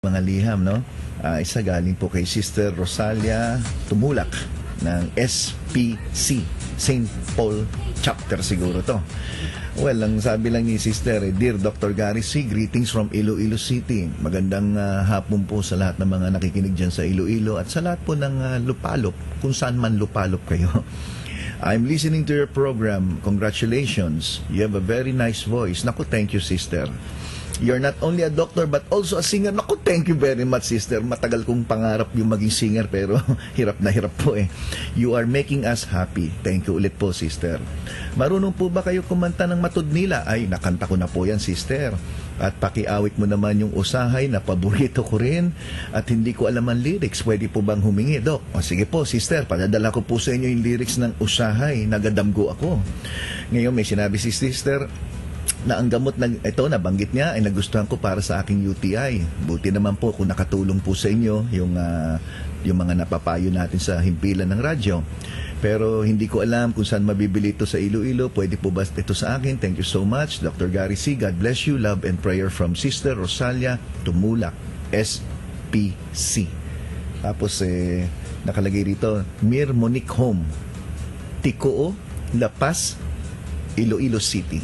mga liham, no? Isa galing po kay Sister Rosalia Tumulak ng SPC, St. Paul Chapter siguro to. Well, ang sabi lang ni Sister, Dear Dr. Gary C., greetings from Iloilo City. Magandang hapon po sa lahat ng mga nakikinig dyan sa Iloilo at sa lahat po ng lupalop, kung saan man lupalop kayo. I'm listening to your program. Congratulations. You have a very nice voice. Naku, thank you, Sister. You're not only a doctor but also a singer. Naku, thank you very much, Sister. Matagal kong pangarap yung maging singer pero hirap na hirap po eh. You are making us happy. Thank you ulit po, Sister. Marunong po ba kayo kumanta ng Matudnila? Ay, nakanta ko na po yan, Sister. At pakiawit mo naman yung Usahay na paborito ko rin at hindi ko alam ang lyrics. Pwede po bang humingi, Doc? O sige po, Sister, padadala ko po sa inyo yung lyrics ng Usahay. Nagadamgo ako. Ngayon may sinabi si Sister na ang gamot na ito, nabanggit niya, ay nagustuhan ko para sa aking UTI. Buti naman po kung nakatulong po sa inyo yung mga napapayo natin sa himpilan ng radyo. Pero hindi ko alam kung saan mabibili ito sa Iloilo. Pwede po ba ito sa akin? Thank you so much, Dr. Gary C. God bless you. Love and prayer from Sister Rosalia Tumulak, SPC. Tapos nakalagay rito, Mir Monique Home, Ticoo, La Paz, Iloilo City.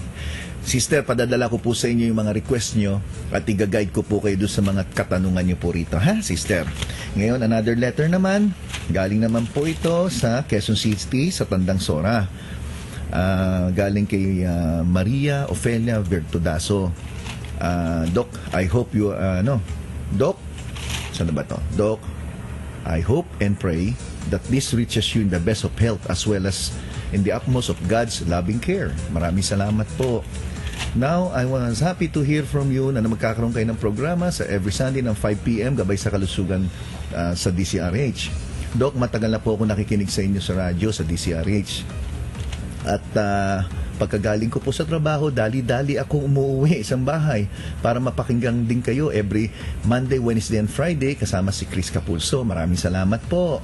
Sister, padadala ko po sa inyo yung mga request nyo at i-guide ko po kayo doon sa mga katanungan nyo po rito, ha, Sister? Ngayon, another letter naman. Galing naman po ito sa Quezon City, sa Tandang Sora. Galing kay Maria Ofelia Vertudaso. Doc, I hope you, Doc, saan na ba to? Doc, I hope and pray that this reaches you in the best of health as well as in the utmost of God's loving care. Maraming salamat po. Now, I was happy to hear from you na magkakaroon kayo ng programa sa every Sunday ng 5 p.m. gabay sa kalusugan sa DCRH. Doc, matagal na po ako nakikinig sa inyo sa radyo sa DCRH. At pagkagaling ko po sa trabaho, dali-dali akong umuwi sa bahay para mapakinggan din kayo every Monday, Wednesday, and Friday kasama si Chris Capulso. Maraming salamat po.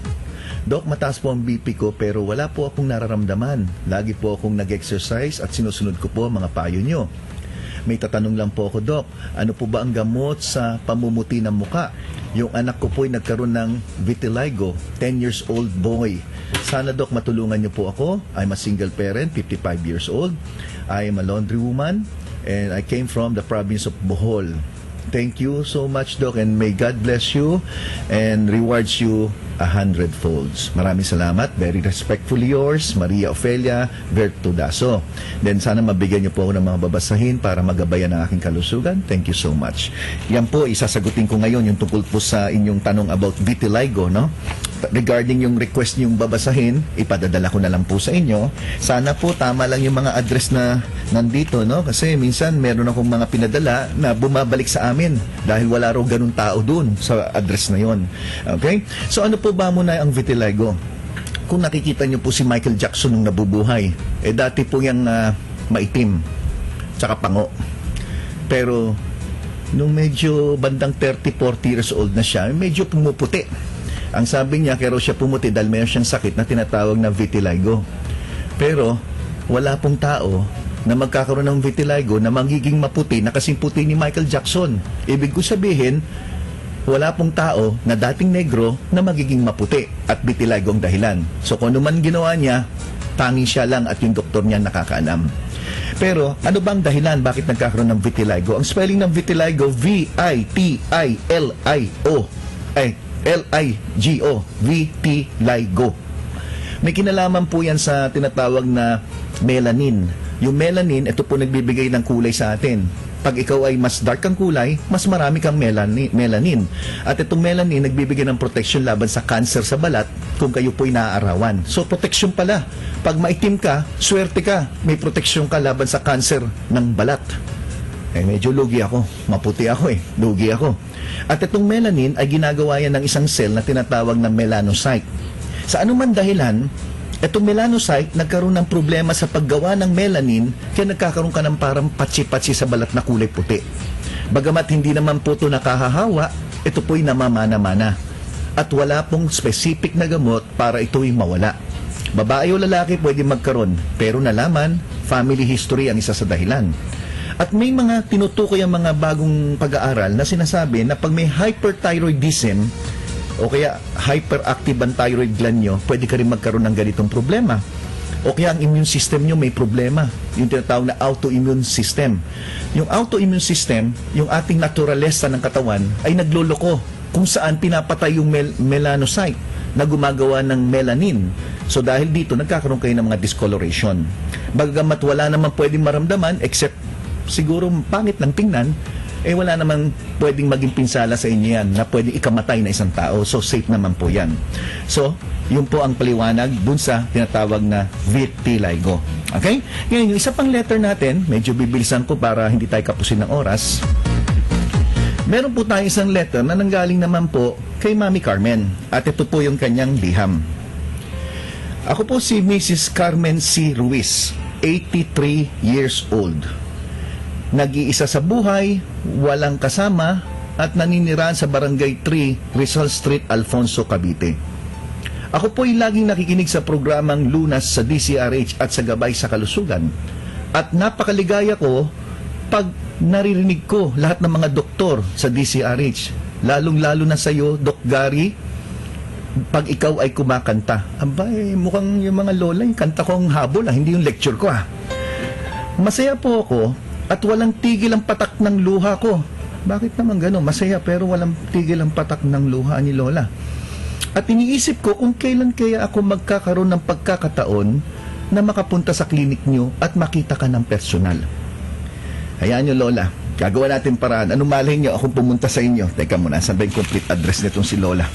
Doc, mataas po ang BP ko pero wala po akong nararamdaman. Lagi po akong nag-exercise at sinusunod ko po ang mga payo nyo. May tatanong lang po ako, Doc. Ano po ba ang gamot sa pamumuti ng muka? Yung anak ko po ay nagkaroon ng vitiligo, 10 years old boy. Sana, Doc, matulungan niyo po ako. I'm a single parent, 55 years old. I am a laundry woman and I came from the province of Bohol. Thank you so much, Doc, and may God bless you and rewards you 100-folds. Maraming salamat. Very respectfully yours, Maria Ofelia Vertudaso. Then sana mabigyan niyo po ako ng mga babasahin para magabayan ang aking kalusugan. Thank you so much. Yan po, isasagutin ko ngayon yung tungkol po sa inyong tanong about vitiligo, no? Regarding yung request niyong babasahin, ipadadala ko na lang po sa inyo. Sana po tama lang yung mga address na nandito, no? Kasi minsan meron akong mga pinadala na bumabalik sa amin dahil wala raw ganun tao dun sa address na yon. Okay? So ano po ba muna ang vitiligo? Kung nakikita niyo po si Michael Jackson nung nabubuhay, dati po yung maitim tsaka pango. Pero nung medyo bandang 30-40 years old na siya, medyo pumuputi. Ang sabi niya, kaya raw siya pumuti dahil mayroon siyang sakit na tinatawag na vitiligo. Pero wala pong tao na magkakaroon ng vitiligo na magiging maputi na kasing puti ni Michael Jackson. Ibig ko sabihin, wala pong tao na dating negro na magiging maputi at vitiligo ang dahilan. So kung ano man ginawa niya, tanging siya lang at yung doktor niya nakakaalam. Pero ano bang dahilan bakit nagkakaroon ng vitiligo? Ang spelling ng vitiligo, V-I-T-I-L-I-O. L-I-G-O, vitiligo. May kinalaman po yan sa tinatawag na melanin. Yung melanin, ito po nagbibigay ng kulay sa atin. Pag ikaw ay mas dark ang kulay, mas marami kang melanin. At itong melanin, nagbibigay ng protection laban sa cancer sa balat kung kayo po'y naaarawan. So, protection pala. Pag maitim ka, swerte ka. May protection ka laban sa cancer ng balat. Medyo lugi ako. Maputi ako lugi ako. At itong melanin ay ginagawa yan ng isang cell na tinatawag na melanocyte. Sa anuman dahilan, itong melanocyte nagkaroon ng problema sa paggawa ng melanin kaya nagkakaroon ka ng parang patsi-patsi sa balat na kulay puti. Bagamat hindi naman po ito nakahahawa, ito po'y namamana-mana. At wala pong specific na gamot para ito'y mawala. Babae o lalaki pwede magkaroon, pero nalaman, family history ang isa sa dahilan. At may mga tinutukoy ang mga bagong pag-aaral na sinasabi na pag may hyperthyroidism o kaya hyperactive ang thyroid gland nyo, pwede ka rin magkaroon ng ganitong problema. O kaya ang immune system nyo may problema. Yung tinatawag na autoimmune system. Yung autoimmune system, yung ating naturalesa ng katawan, ay nagloloko kung saan pinapatay yung melanocyte na gumagawa ng melanin. So dahil dito, nagkakaroon kayo ng mga discoloration. Bagamat wala naman pwedeng maramdaman, except siguro pangit ng tingnan, wala namang pwedeng maging pinsala sa inyo yan na pwedeng ikamatay na isang tao. So, safe naman po yan. So, yun po ang paliwanag dun sa tinatawag na vitiligo. Okay? Ngayon, yung isa pang letter natin, medyo bibilisan ko para hindi tayo kapusin ng oras. Meron po tayo isang letter na nanggaling naman po kay Mami Carmen. At ito po yung kanyang liham. Ako po si Mrs. Carmen C. Ruiz, 83 years old. Nag-iisa sa buhay, walang kasama, at naninirahan sa Barangay 3, Rizal Street, Alfonso, Cavite. Ako po ay laging nakikinig sa programang Lunas sa DCRH at sa Gabay sa Kalusugan. At napakaligaya ko pag naririnig ko lahat ng mga doktor sa DCRH, lalong-lalo na sa iyo, Doc Gary, pag ikaw ay kumakanta. Abay, mukhang yung mga lola, yung kanta ko ang habol, hindi yung lecture ko. Masaya po ako at walang tigil ang patak ng luha ko. Bakit naman gano'n? Masaya pero walang tigil ang patak ng luha ni Lola. At iniisip ko kung kailan kaya ako magkakaroon ng pagkakataon na makapunta sa klinik nyo at makita ka ng personal. Hayaan nyo, Lola. Gagawa natin paraan. Anong malay nyo akong pumunta sa inyo? Teka muna, saan ba yung complete address nitong si Lola?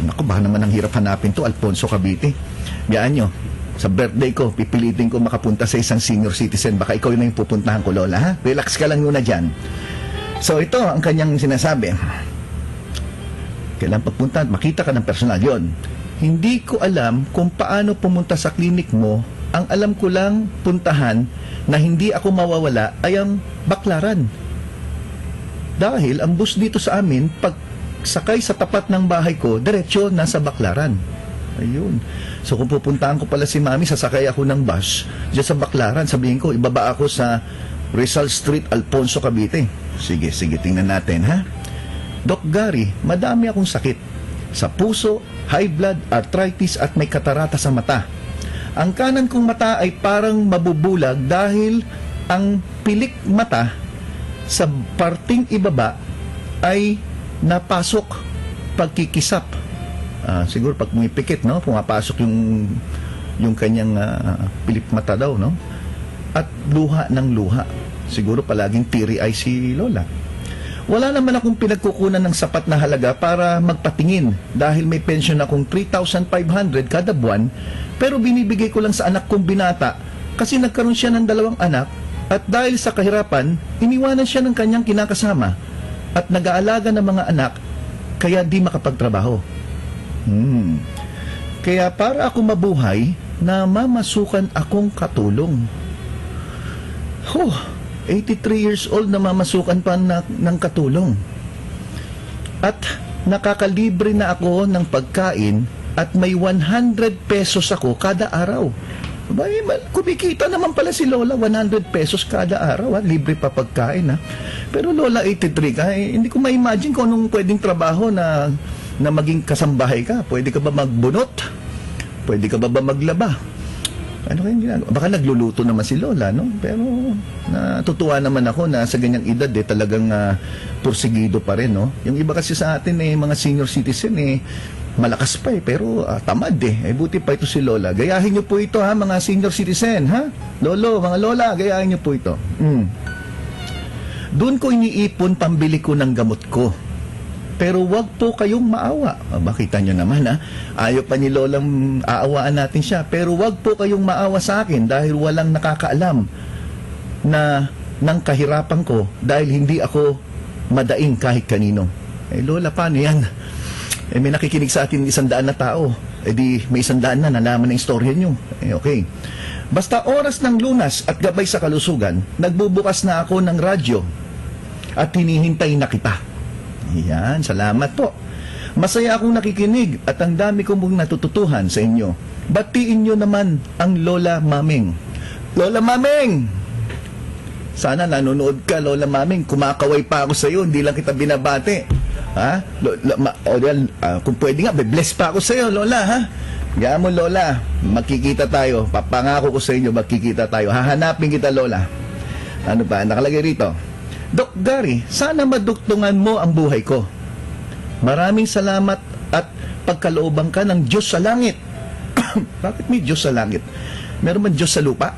Naku, baka naman ang hirap hanapin to, Alfonso, Cavite. Hayaan nyo. Sa birthday ko, pipilitin ko makapunta sa isang senior citizen. Baka ikaw na yung pupuntahan ko, Lola, ha? Relax ka lang muna dyan. So, ito ang kanyang sinasabi. Kailan pagpunta, makita ka ng personal yon. Hindi ko alam kung paano pumunta sa klinik mo. Ang alam ko lang puntahan na hindi ako mawawala ay ang Baklaran. Dahil ang bus dito sa amin, pag sakay sa tapat ng bahay ko, diretsyo nasa Baklaran. Ayun. So kung pupuntahan ko pala si Mami, sasakay ako ng bus diyan sa Baklaran, sabihin ko, ibaba ako sa Rizal Street, Alfonso, Cavite. Sige, tingnan natin, ha? Doc Gary, madami akong sakit. Sa puso, high blood, arthritis at may katarata sa mata. Ang kanan kong mata ay parang mabubulag dahil ang pilik mata sa parting ibaba ay napasok pagkikisap. Siguro pag pumipikit, no, pumapasok yung kanyang pilip mata daw, no? At luha ng luha. Siguro palaging teary eye si Lola. Wala naman akong pinagkukunan ng sapat na halaga para magpatingin dahil may pension akong 3,500 kada buwan, pero binibigay ko lang sa anak kong binata kasi nagkaroon siya ng 2 anak at dahil sa kahirapan, iniwanan siya ng kanyang kinakasama at nag-aalaga ng mga anak kaya di makapagtrabaho. Kaya para ako mabuhay, na mamasukan akong katulong. 83 years old na mamasukan pa ng katulong. At nakakalibre na ako ng pagkain at may 100 pesos ako kada araw. Kumikita naman pala si Lola 100 pesos kada araw, libre pa pagkain, ha? Pero Lola 83 ka, hindi ko ma-imagine kung anong pwedeng trabaho na maging kasambahay ka. Pwede ka ba magbunot? Pwede ka ba maglaba? Ano kayang ginagawa? Baka nagluluto naman si Lola, no? Pero natutuwa naman ako na sa ganyang edad talagang pursigido pa rin, no? Yung iba kasi sa atin mga senior citizen malakas pa pero tamad buti pa ito si Lola. Gayahin niyo po ito, ha, mga senior citizen, ha? Lolo, mga Lola, gayahin niyo po ito. Doon ko iniipon pambili ko ng gamot ko. Pero wag po kayong maawa. Makita nyo naman, ha? Ayaw pa ni Lolang aawaan natin siya. Pero wag po kayong maawa sa akin dahil walang nakakaalam ng kahirapan ko dahil hindi ako madaing kahit kanino. Lola, paano yan? May nakikinig sa atin 100 na tao. Di may 100 na nalaman ng istorya nyo. Okay. Basta oras ng Lunas at Gabay sa Kalusugan, nagbubukas na ako ng radyo at hinihintay na kita. Yan, salamat po. Masaya akong nakikinig at ang dami kong natututuhan sa inyo. Batiin nyo naman ang Lola Maming. Lola Maming! Sana nanonood ka, Lola Maming. Kumakaway pa ako sa iyo, hindi lang kita binabate. Ha? Kung pwede nga, bless pa ako sa iyo, Lola, ha? Gaya mo, Lola, makikita tayo. Papangako ko sa inyo, makikita tayo. Hahanapin kita, Lola. Ano pa, nakalagay rito. Doc Gary, sana maduktungan mo ang buhay ko. Maraming salamat at pagkalooban ka ng Diyos sa langit. Bakit may Diyos sa langit? Meron man Diyos sa lupa?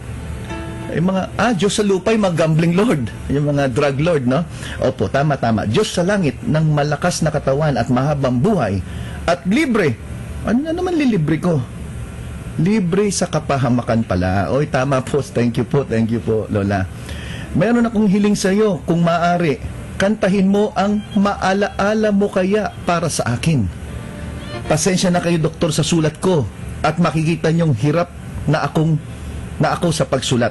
Diyos sa lupa yung mga gambling lord, yung mga drug lord, no? Opo, tama. Diyos sa langit ng malakas na katawan at mahabang buhay at libre. Ano na naman lilibre ko? Libre sa kapahamakan pala. Oy, tama po. Thank you po, Lola. Meron akong hiling sa iyo, kung maaari, kantahin mo ang maalaala mo kaya para sa akin. Pasensya na kayo, doktor, sa sulat ko at makikita niyong hirap na ako sa pagsulat.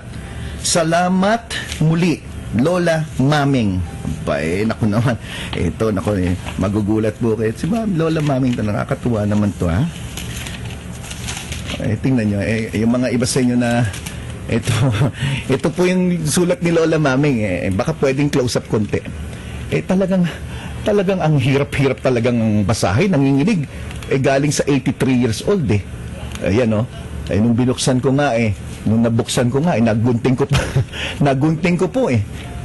Salamat muli, Lola Maming. Naku naman. Ito, magugulat po kayo. Si Lola Maming, nakakatuwa naman to, ha? Tingnan nyo, yung mga iba sa inyo na ito po yung sulat ni Lola Maming. Baka pwedeng close-up konti. Talagang ang hirap-hirap talagang basahin, nanginginig. Galing sa 83 years old, Ayan, nung binuksan ko nga, nung nabuksan ko nga, nagunting ko pa. Nagunting ko po,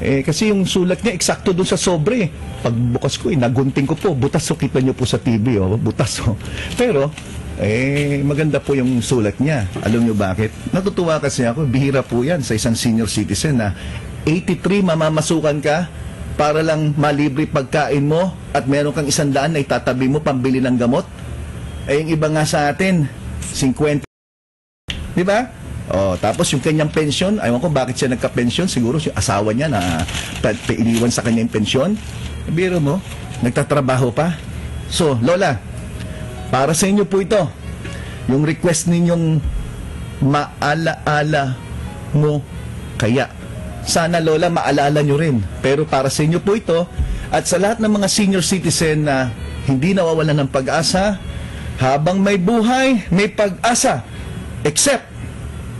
kasi yung sulat niya, eksakto doon sa sobre, Pagbukas ko, nagunting ko po. Butas, kita nyo po sa TV, butas, Pero, maganda po yung sulat niya. Alam nyo bakit? Natutuwa kasi ako, bihira po yan sa isang senior citizen na 83, mamamasukan ka para lang malibre pagkain mo at meron kang 100 na itatabi mo pambili ng gamot. Yung iba nga sa atin, 50. Di ba? Tapos yung kanyang pensyon, ayaw ko bakit siya nagka-pensyon, siguro yung asawa niya na iniwan sa kanyang pensyon. Biro mo, nagtatrabaho pa. So, Lola, para sa inyo po ito, yung request ninyong maalaala mo kaya. Sana, Lola, maalala nyo rin. Pero para sa inyo po ito, at sa lahat ng mga senior citizen na hindi nawawalan ng pag-asa, habang may buhay, may pag-asa. Except,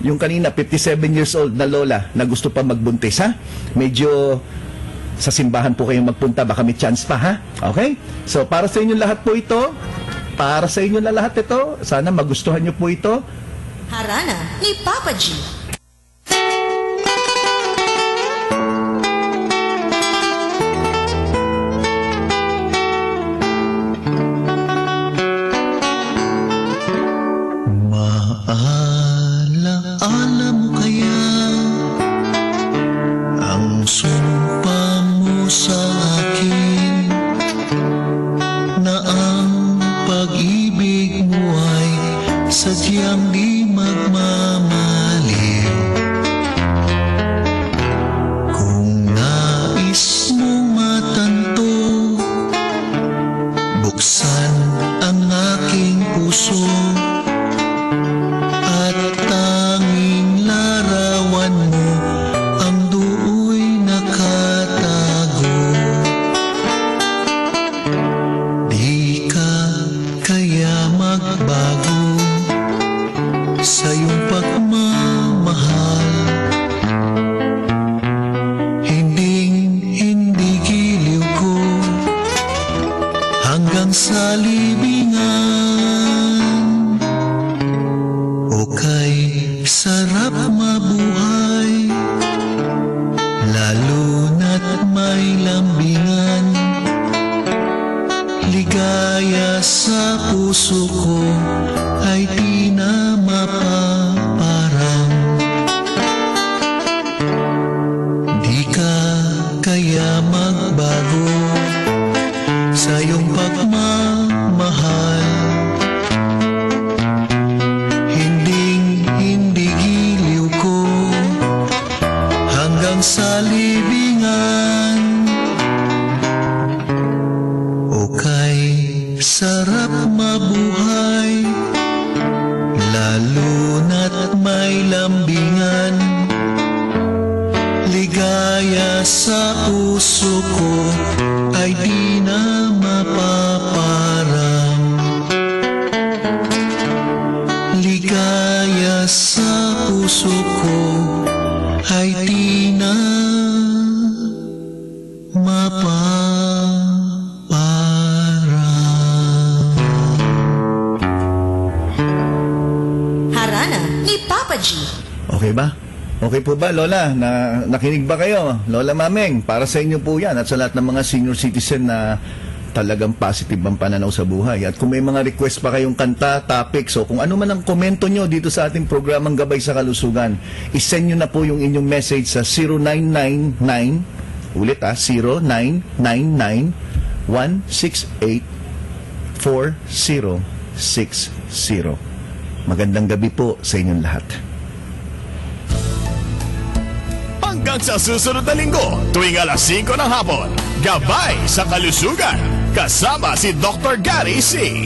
yung kanina, 57 years old na Lola na gusto pa magbuntis, ha? Medyo sa simbahan po kayong magpunta, baka may chance pa, ha? Okay? So, para sa inyo lahat po ito, para sa inyo na lahat ito, sana magustuhan nyo po ito. Harana ni Papa G. Maalaala mo kaya ang sumpa mo sa akin na ang pag-ibig mo ay sadyang di magmamaliw. Kung nais mong matanto, buksan ang aking puso at tanging larawan mo ang duoy nakatago. Di ka kaya magbago sa iyong pagmamahal. Hindi giliw ko hanggang sa libingan. O kay sarap mabuhay, lalo na't may lambingan. Ligaya sa puso ko ay di na mapaparang. Di ka kaya magbago sa iyong pagmamahal. Hindi giliw ko hanggang sa libingan. O kay sarap mabuhay, lalo na't may lambingan. Ligaya sa puso ko ay di na mapaparang. Ligaya sa puso ko ay di na Okay ba? Okay po ba, Lola? Nakinig ba kayo? Lola Mameng, para sa inyo po yan at sa lahat ng mga senior citizen na talagang positive ang pananaw sa buhay. At kung may mga request pa kayong kanta, topics, o kung ano man ang komento nyo dito sa ating programang Gabay sa Kalusugan, isend nyo na po yung inyong message sa 0999, ulit 0999-168-4060. Magandang gabi po sa inyong lahat. Hanggang sa susunod na linggo, tuwing alas 5 ng hapon, Gabay sa Kalusugan, kasama si Dr. Gary C.